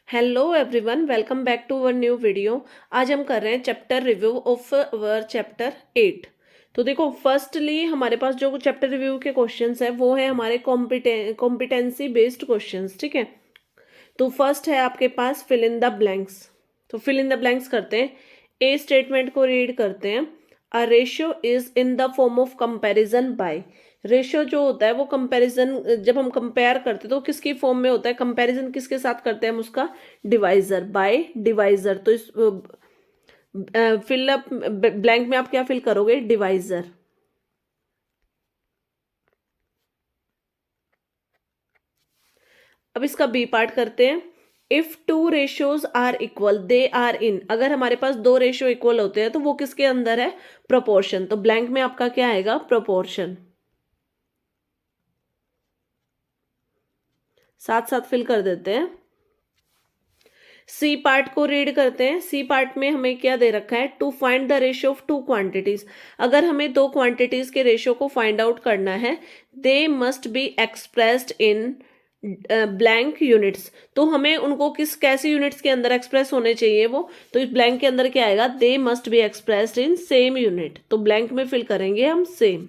Hello everyone, welcome back to one new video. आज हम कर रहे हैं chapter review of our chapter 8। तो देखो, फर्स्टली हमारे पास जो चैप्टर रिव्यू के क्वेश्चंस है वो है हमारे कॉम्पिटेंसी बेस्ड क्वेश्चंस। ठीक है, तो फर्स्ट है आपके पास फिल इन द ब्लैंक्स। तो फिल इन द ब्लैंक्स करते हैं। ए स्टेटमेंट को रीड करते हैं। A ratio is in the form of comparison by. Ratio जो होता है वो कंपैरिजन, जब हम कंपेयर करते हैं तो किसकी फॉर्म में होता है, कंपैरिजन किसके साथ करते हैं हम उसका, डिवाइजर, बाय डिवाइजर। तो इस फिल अप ब्लैंक में आप क्या फिल करोगे, डिवाइजर। अब इसका बी पार्ट करते हैं। If two ratios are equal they are in. अगर हमारे पास दो रेशियो इक्वल होते हैं तो वो किसके अंदर है, प्रोपोर्शन। तो ब्लैंक में आपका क्या आएगा, प्रोपोर्शन। साथ साथ फिल कर देते हैं। सी पार्ट को रीड करते हैं। सी पार्ट में हमें क्या दे रखा है, to find the ratio of two quantities. अगर हमें दो क्वांटिटीज के रेशियो को फाइंड आउट करना है, they must be expressed in blank units. तो हमें उनको कैसी यूनिट्स के अंदर एक्सप्रेस होने चाहिए वो, तो इस ब्लैंक के अंदर क्या आएगा, they must be expressed in same unit. तो ब्लैंक में फिल करेंगे हम सेम।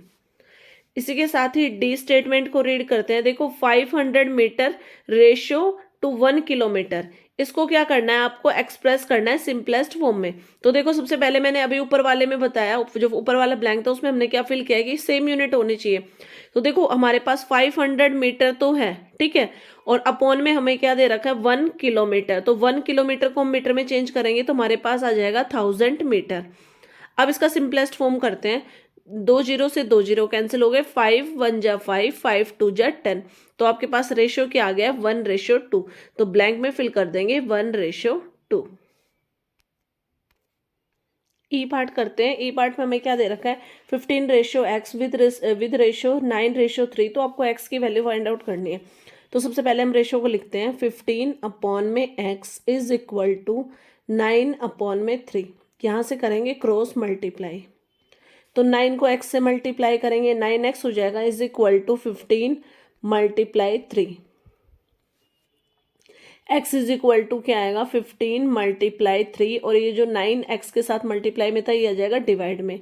इसी के साथ ही डी स्टेटमेंट को रीड करते हैं। देखो, 500 मीटर रेशियो टू 1 किलोमीटर, इसको क्या करना है, आपको एक्सप्रेस करना है सिंपलेस्ट फॉर्म में। तो देखो, सबसे पहले मैंने अभी ऊपर वाले में बताया, जो ऊपर वाला ब्लैंक था उसमें हमने क्या फिल किया है कि सेम यूनिट होनी चाहिए। तो देखो, हमारे पास 500 मीटर तो है, ठीक है, और अपॉन में हमें क्या दे रखा है, 1 किलोमीटर। तो 1 किलोमीटर को हम मीटर में चेंज करेंगे तो हमारे पास आ जाएगा 1000 मीटर। अब इसका सिंपलेस्ट फॉर्म करते हैं। 2 जीरो से 2 जीरो कैंसिल हो गए, 5 1 जा 5, 5 2 जा 10। तो आपके पास रेशियो क्या आ गया, 1:2। तो ब्लैंक में फिल कर देंगे 1:2। ई पार्ट करते हैं। ई पार्ट में हमें क्या दे रखा है, 15:x विद रेशियो 9:3। तो आपको x की वैल्यू फाइंड आउट करनी है। तो सबसे पहले हम रेशियो को लिखते हैं। 15 अपॉन में x is equal to 9 upon में 3। यहाँ से करेंगे क्रॉस मल्टीप्लाई। तो 9 को x से मल्टीप्लाई करेंगे, 9x हो जाएगा is equal to 15 multiply 3। x is equal to क्या आएगा, 15 मल्टीप्लाई 3, और ये जो 9x के साथ मल्टीप्लाई में था ये आ जाएगा डिवाइड में।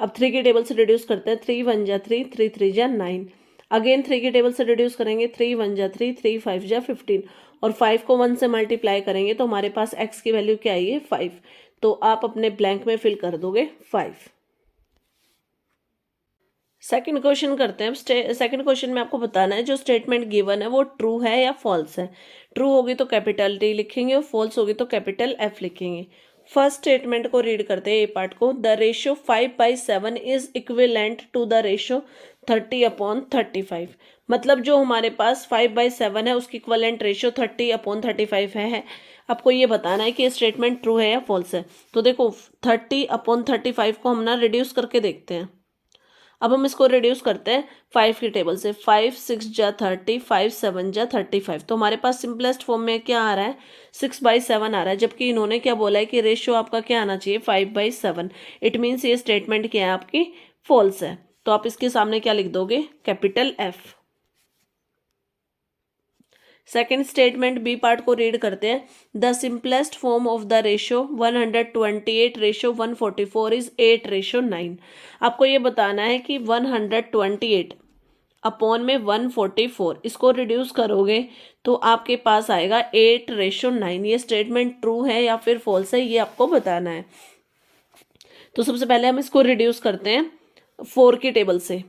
अब 3 के टेबल से रिड्यूस करते हैं। 3 1 जा 3, 3 3 जा 9। अगेन 3 के टेबल से रिड्यूस करेंगे। 3 1 जा 3, 3 5 जा 15, और 5 को 1 से मल्टीप्लाई करेंगे तो हमारे पास x की वैल्यू क्या आई है, 5। तो आप अपने ब्लैंक में फिल कर दोगे 5। सेकंड क्वेश्चन करते हैं। सेकंड क्वेश्चन में आपको बताना है जो स्टेटमेंट गिवन है वो ट्रू है या फॉल्स है। ट्रू होगी तो कैपिटल टी लिखेंगे और फॉल्स होगी तो कैपिटल एफ लिखेंगे। फर्स्ट स्टेटमेंट को रीड करते हैं, ए पार्ट को। The ratio 5/7 is equivalent to the ratio 30/35। मतलब जो हमारे पास 5/7 है उसकी इक्विवेलेंट रेशियो 30/35 है। आपको ये बताना है कि ये स्टेटमेंट ट्रू है या फॉल्स है। तो देखो, 30/35 को हम ना रिड्यूस करके देखते हैं। अब हम इसको रिड्यूस करते हैं 5 की टेबल से। 5 6 जा 30, 5 7 जा 35। तो हमारे पास सिंपलेस्ट फॉर्म में क्या आ रहा है, 6/7 आ रहा है, जबकि इन्होंने क्या बोला है कि रेशियो आपका क्या आना चाहिए, 5/7। इट मीन्स ये स्टेटमेंट क्या है आपकी, फॉल्स है। तो आप इसके सामने क्या लिख दोगे, capital F. Second statement B part को रीड करते हैं। The simplest form of the ratio 128:144 is 8:9। आपको ये बताना है कि 128 अपॉन में 144, इसको रिड्यूस करोगे तो आपके पास आएगा 8:9। ये स्टेटमेंट ट्रू है या फिर फॉल्स है, ये आपको बताना है। तो सबसे पहले हम इसको रिड्यूस करते हैं 4 की टेबल से।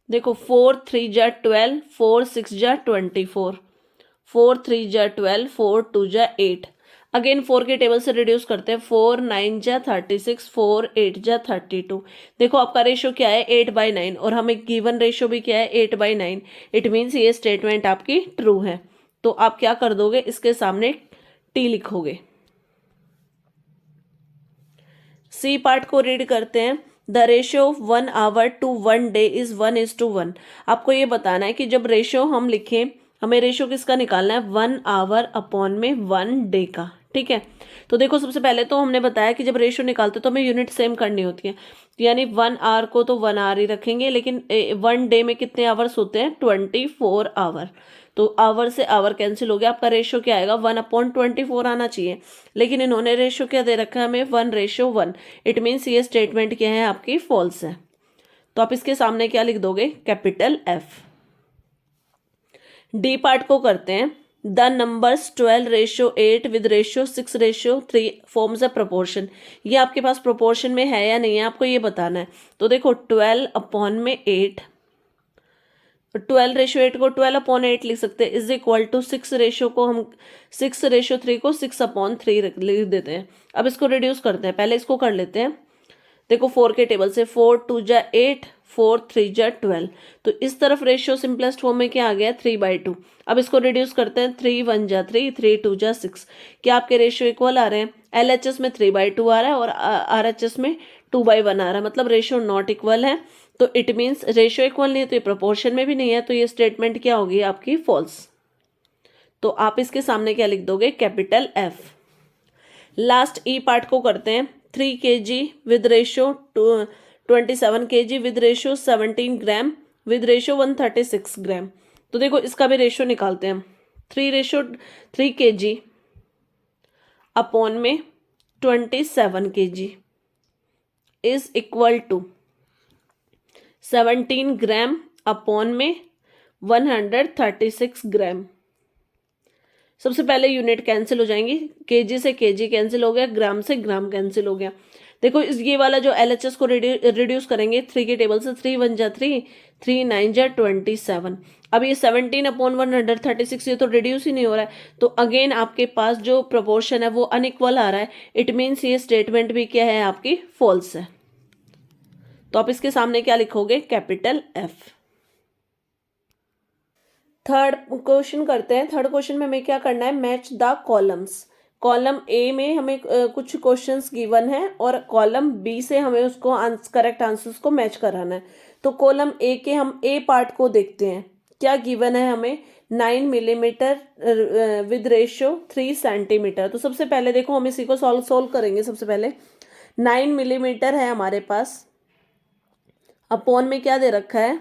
देखो, 4 3 जा 12, 4 6 जा 24, 4 3 जा 12, 4 2 जा 8। अगेन 4 के टेबल से रिड्यूस करते हैं। 4 9 जा 36, 4 8 जा 32। देखो, आपका रेशियो क्या है, 8/9, और हमें गिवन रेशियो भी क्या है, 8/9। इट मीन्स ये स्टेटमेंट आपकी ट्रू है। तो आप क्या कर दोगे, इसके सामने टी लिखोगे। सी पार्ट को रीड करते हैं। The ratio of 1 hour to 1 day is 1:1। आपको ये बताना है कि जब रेशियो हम लिखें, हमें रेशियो किसका निकालना है, 1 आवर अपॉन में 1 डे का। ठीक है, तो देखो, सबसे पहले तो हमने बताया कि जब रेशियो निकालते तो हमें यूनिट सेम करनी होती है। यानी 1 आवर को तो 1 आवर ही रखेंगे, लेकिन 1 डे में कितने आवर्स होते हैं, 24 आवर। तो आवर से आवर कैंसिल हो गया, आपका रेशियो क्या आएगा 1/24 आना चाहिए, लेकिन इन्होंने रेशियो क्या दे रखा है हमें 1:1। इट मीन्स ये स्टेटमेंट क्या है आपकी फॉल्स है। तो आप इसके सामने क्या लिख दोगे कैपिटल एफ। डी पार्ट को करते हैं। The numbers 12:8 with ratio 6:3 forms a proportion. ये आपके पास प्रोपोर्शन में है या नहीं है आपको ये बताना है। तो देखो 12/8, 12:8 को 12/8 लिख सकते हैं, इज इक्वल टू 6 रेशियो को हम 6:3 को 6/3 लिख देते हैं। अब इसको रिड्यूस करते हैं, पहले इसको कर लेते हैं। देखो 4 के टेबल से 4 2 जा 8, 4 3 जा 12, तो इस तरफ रेशियो सिंपलेस्ट फॉर्म में क्या आ गया 3/2। अब इसको रिड्यूस करते हैं, 3 1 जा 3, 3 2 जा 6। क्या आपके रेशियो इक्वल आ रहे हैं? LHS में 3/2 आ रहा है और RHS में 2/1 आ रहा है, मतलब रेशियो नॉट इक्वल है। तो इट मीन्स रेशियो इक्वल नहीं है, तो ये प्रोपोर्शन में भी नहीं है, तो ये स्टेटमेंट क्या होगी आपकी फॉल्स। तो आप इसके सामने क्या लिख दोगे कैपिटल एफ। लास्ट ई पार्ट को करते हैं। 3 kg with ratio 27 kg with ratio 17 gram with ratio 136 ग्राम। तो देखो इसका भी रेशियो निकालते हैं हम। 3 kg अपॉन में 27 kg is equal to 17 gram upon में 136 ग्राम। सबसे पहले यूनिट कैंसिल हो जाएंगी, केजी से केजी कैंसिल हो गया, ग्राम से ग्राम कैंसिल हो गया। देखो इस ये वाला जो LHS को रिड्यूस करेंगे 3 के टेबल से, 3 1 जा 3, 3 9 जा 27। अब ये 17/136 ये तो रिड्यूस ही नहीं हो रहा है, तो अगेन आपके पास जो प्रोपोर्शन है वो अनइक्वल आ रहा है। इट मीन्स ये स्टेटमेंट भी क्या है आपकी फॉल्स है। तो आप इसके सामने क्या लिखोगे कैपिटल एफ। थर्ड क्वेश्चन करते हैं। थर्ड क्वेश्चन में हमें क्या करना है, match the columns. Column A में हमें कुछ क्वेश्चंस गिवन है और कॉलम बी से हमें उसको करेक्ट आंसर्स को मैच कराना है। तो कॉलम ए के हम ए पार्ट को देखते हैं। क्या गिवन है हमें 9 मिलीमीटर विद रेशियो 3 सेंटीमीटर। तो सबसे पहले देखो हम इसी को सॉल्व करेंगे। सबसे पहले 9 मिलीमीटर है हमारे पास, अपॉन में क्या दे रखा है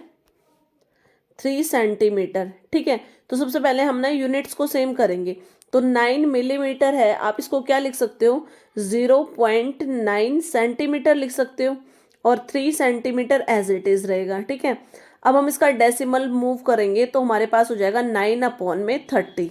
3 सेंटीमीटर। ठीक है, तो सबसे पहले हम ना यूनिट्स को सेम करेंगे। तो 9 मिलीमीटर है, आप इसको क्या लिख सकते हो 0.9 सेंटीमीटर लिख सकते हो, और 3 सेंटीमीटर एज इट इज रहेगा। ठीक है, अब हम इसका डेसिमल मूव करेंगे तो हमारे पास हो जाएगा 9/30।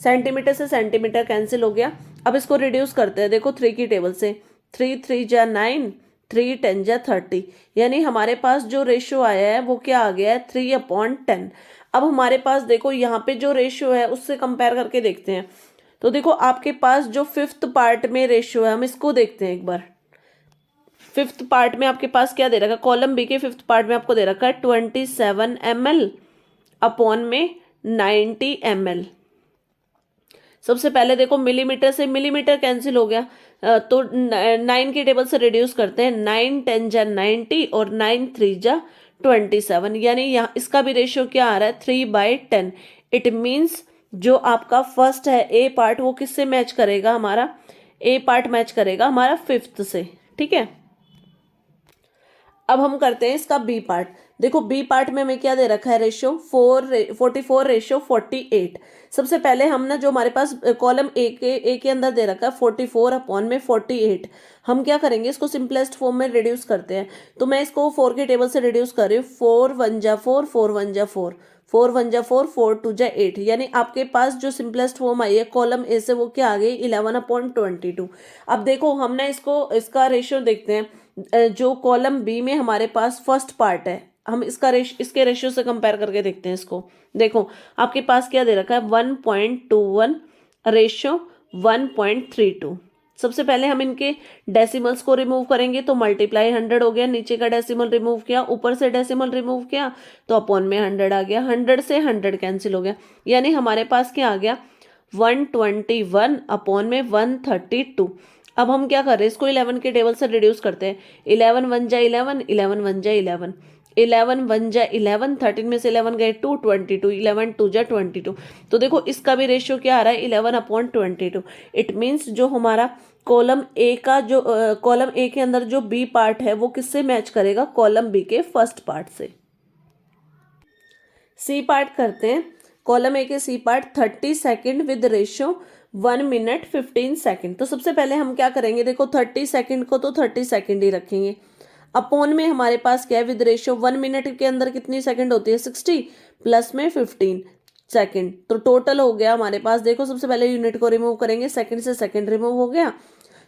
सेंटीमीटर से सेंटीमीटर कैंसिल हो गया। अब इसको रिड्यूस करते हैं। देखो 3 की टेबल से 3 3 जा 9, 3 10 जा 30, यानी हमारे पास जो रेशियो आया है वो क्या आ गया है 3/10। अब हमारे पास देखो यहाँ पे जो रेशियो है उससे कंपेयर करके देखते हैं। तो देखो आपके पास जो 5th पार्ट में रेशियो है हम इसको देखते हैं एक बार। 5th पार्ट में आपके पास क्या दे रखा है, कॉलम बी के 5th पार्ट में आपको दे रखा है 27 ml अपॉन में 90 ml। सबसे पहले देखो मिलीमीटर से मिलीमीटर कैंसिल हो गया, तो 9 की टेबल से रिड्यूस करते हैं। 9 10 जा 90 और 9 3 जा 27, यानी यहाँ इसका भी रेशियो क्या आ रहा है 3/10। इट मीन्स जो आपका फर्स्ट है ए पार्ट वो किससे मैच करेगा, हमारा ए पार्ट मैच करेगा हमारा 5th से। ठीक है, अब हम करते हैं इसका बी पार्ट। देखो बी पार्ट में हमें क्या दे रखा है रेशियो 44:48। सबसे पहले हम ना जो हमारे पास कॉलम ए के अंदर दे रखा है 44 अपॉन में 48, हम क्या करेंगे इसको सिंपलेस्ट फॉर्म में रिड्यूस करते हैं। तो मैं इसको 4 के टेबल से रिड्यूस कर रही हूँ। 4 1 जा 4, 4 1 जा 4, 4 1 जा 4, 4 2 जा 8, यानी आपके पास जो सिंपलेस्ट फॉर्म आई है कॉलम ए से वो क्या आ गई 11/22। अब देखो हमने इसका रेशियो देखते हैं। जो कॉलम बी में हमारे पास फर्स्ट पार्ट है, हम इसके रेशियो से कंपेयर करके देखते हैं इसको। देखो आपके पास क्या दे रखा है 1.21 रेशियो 1.32। सबसे पहले हम इनके डेसिमल्स को रिमूव करेंगे तो मल्टीप्लाई 100 हो गया, नीचे का डेसिमल रिमूव किया, ऊपर से डेसिमल रिमूव किया तो अपॉन में 100 आ गया। 100 से 100 कैंसिल हो गया, यानी हमारे पास क्या आ गया 121 अपॉन में 132। अब हम क्या कर रहे हैं इसको 11 के टेबल से रिड्यूस करते हैं। 11 1 जा 11, 11 1 जा 11, 11 1 जा 11, 13 में से 11 गए 2, 22, 11 2 जा 22। तो देखो इसका भी रेशियो क्या आ रहा है 11/22। इट मीन्स जो हमारा कॉलम ए के अंदर जो बी पार्ट है वो किससे मैच करेगा, कॉलम बी के फर्स्ट पार्ट से। सी पार्ट करते हैं। कॉलम ए के C part 30 second with ratio 1 minute 15 second. तो सबसे पहले हम क्या करेंगे, देखो 30 सेकेंड को तो 30 सेकेंड ही रखेंगे। अपॉन में हमारे पास क्या है, विद रेशियो 1 मिनट के अंदर कितनी सेकंड होती है 60, प्लस में 15 सेकंड। तो टोटल हो गया हमारे पास, देखो सबसे पहले यूनिट को रिमूव करेंगे, सेकंड से सेकंड रिमूव हो गया,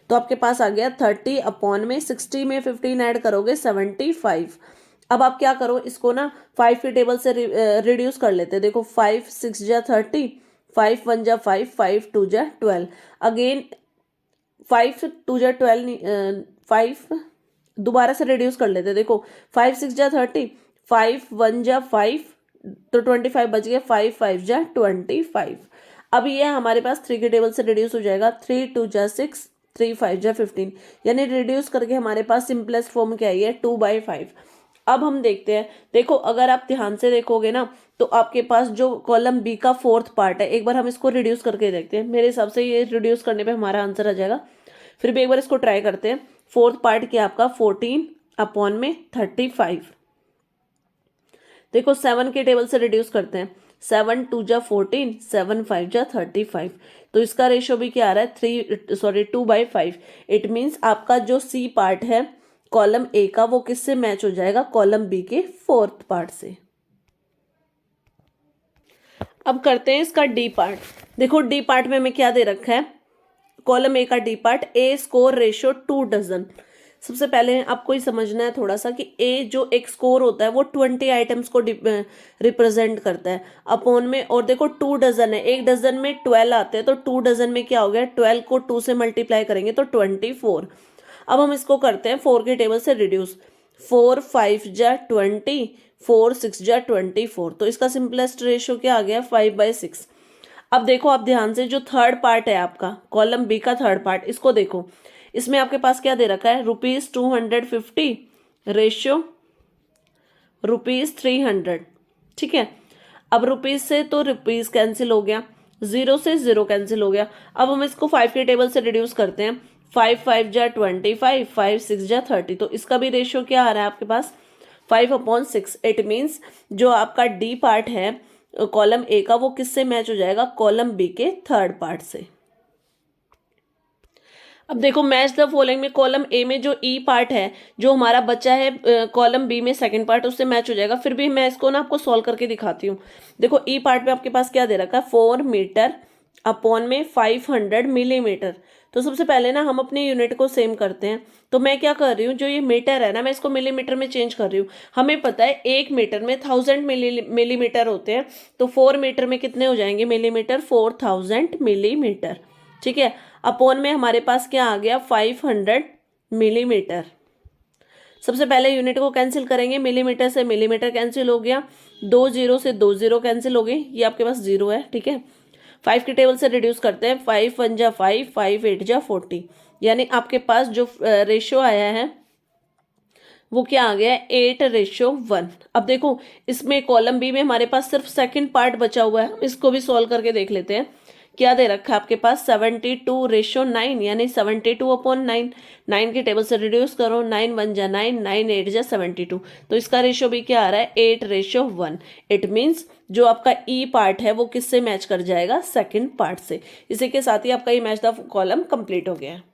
तो आपके पास आ गया 30 अपॉन में 60 में 15 ऐड करोगे 75। अब आप क्या करो, इसको ना 5 के टेबल से रिड्यूस कर लेते हैं। देखो 5 6 जा 30, 5 1 जा 5, 5 2 जा 12, अगेन 5 2 जा 12, 5 दोबारा से रिड्यूस कर लेते हैं। देखो 5 6 जा 30, 5 1 जा 5, तो 25 बच गया, 5 5 जा 25। अब ये हमारे पास 3 के टेबल से रिड्यूस हो जाएगा, 3 2 जा 6, 3 5 जा 15, यानी रिड्यूस करके हमारे पास सिंपलेस्ट फॉर्म क्या है 2/5। अब हम देखते हैं, देखो अगर आप ध्यान से देखोगे ना, तो आपके पास जो कॉलम बी का फोर्थ पार्ट है, एक बार हम इसको रिड्यूस करके देखते हैं। मेरे हिसाब से ये रिड्यूस करने पे हमारा आंसर आ जाएगा, फिर भी एक बार इसको ट्राई करते हैं। फोर्थ पार्ट क्या आपका 14 अपॉन में 35। देखो 7 के टेबल से रिड्यूस करते हैं, 7 2 जा 14, 7 5 जा 35, तो इसका रेशियो भी क्या आ रहा है 2/5। इट मीन्स आपका जो सी पार्ट है कॉलम ए का, वो किससे मैच हो जाएगा, कॉलम बी के फोर्थ पार्ट से। अब करते हैं इसका डी पार्ट। देखो डी पार्ट में हमें क्या दे रखा है, कॉलम ए का डी पार्ट, ए स्कोर रेशियो 2 डजन। सबसे पहले आपको ही समझना है थोड़ा सा कि ए जो एक स्कोर होता है वो 20 आइटम्स को रिप्रेजेंट करता है अपॉन में, और देखो 2 डजन है, एक डजन में 12 आते हैं, तो 2 डजन में क्या हो गया, 12 को 2 से मल्टीप्लाई करेंगे तो 24। अब हम इसको करते हैं 4 के टेबल से रिड्यूस, 4 5 जा 20, 4 6 जा 24, तो इसका सिंपलेस्ट रेशियो क्या आ गया 5/6। अब देखो आप ध्यान से, जो थर्ड पार्ट है आपका कॉलम बी का थर्ड पार्ट, इसको देखो, इसमें आपके पास क्या दे रखा है, ₹250 रेशियो ₹300। ठीक है, अब रुपीज से तो रुपीज कैंसिल हो गया, 0 से 0 कैंसिल हो गया। अब हम इसको 5 के टेबल से रिड्यूस करते हैं, 5 5 जा 25, 5 6 जा 30, तो इसका भी रेशियो क्या आ रहा है आपके पास 5/6। इट मीन्स जो आपका डी पार्ट है कॉलम ए का, वो किससे मैच हो जाएगा, कॉलम बी के थर्ड पार्ट से। अब देखो मैच द फॉलोइंग में कॉलम ए में जो ई पार्ट है जो हमारा बचा है कॉलम बी में सेकंड पार्ट, उससे मैच हो जाएगा। फिर भी मैं इसको ना आपको सॉल्व करके दिखाती हूँ। देखो ई पार्ट में आपके पास क्या दे रखा है, 4 मीटर अपॉन में 500 मिलीमीटर। तो सबसे पहले ना हम अपने यूनिट को सेम करते हैं। तो मैं क्या कर रही हूँ, जो ये मीटर है ना, मैं इसको मिलीमीटर में चेंज कर रही हूँ। हमें पता है 1 मीटर में 1000 मिलीमीटर होते हैं, तो 4 मीटर में कितने हो जाएंगे मिलीमीटर, 4000 मिलीमीटर। ठीक है, अपॉन में हमारे पास क्या आ गया 500 मिलीमीटर। सबसे पहले यूनिट को कैंसिल करेंगे, मिलीमीटर से मिलीमीटर कैंसिल हो गया, 2 0 से 2 0 कैंसिल हो गई, ये आपके पास 0 है। ठीक है, 5 के टेबल से रिड्यूस करते हैं, 5 1 जा 5, 5 8 जा 40, यानी आपके पास जो रेशियो आया है वो क्या आ गया 8/1। अब देखो इसमें कॉलम बी में हमारे पास सिर्फ सेकंड पार्ट बचा हुआ है, हम इसको भी सॉल्व करके देख लेते हैं। क्या दे रखा है आपके पास 72/9, यानी 72/9। 9 के टेबल से रिड्यूस करो, 9 1 जा 9, 9 8 जा 72, तो इसका रेशियो भी क्या आ रहा है 8/1। इट मीन्स जो आपका ई पार्ट है वो किससे मैच कर जाएगा, सेकंड पार्ट से। इसी के साथ ही आपका ये मैच द कॉलम कंप्लीट हो गया है।